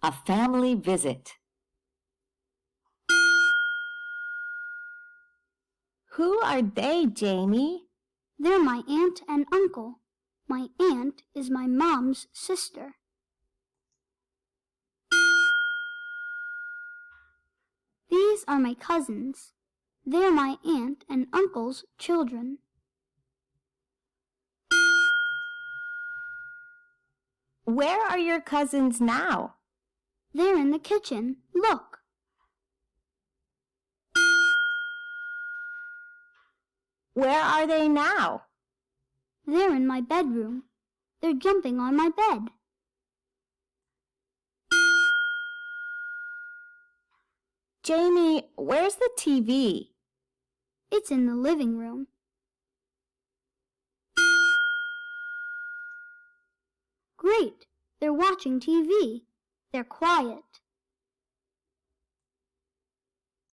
A family visit. Who are they, Jamie? They're my aunt and uncle. My aunt is my mom's sister. These are my cousins. They're my aunt and uncle's children. Where are your cousins now? They're in the kitchen. Look. Where are they now? They're in my bedroom. They're jumping on my bed. Jamie, where's the TV? It's in the living room. Great! They're watching TV. They're quiet.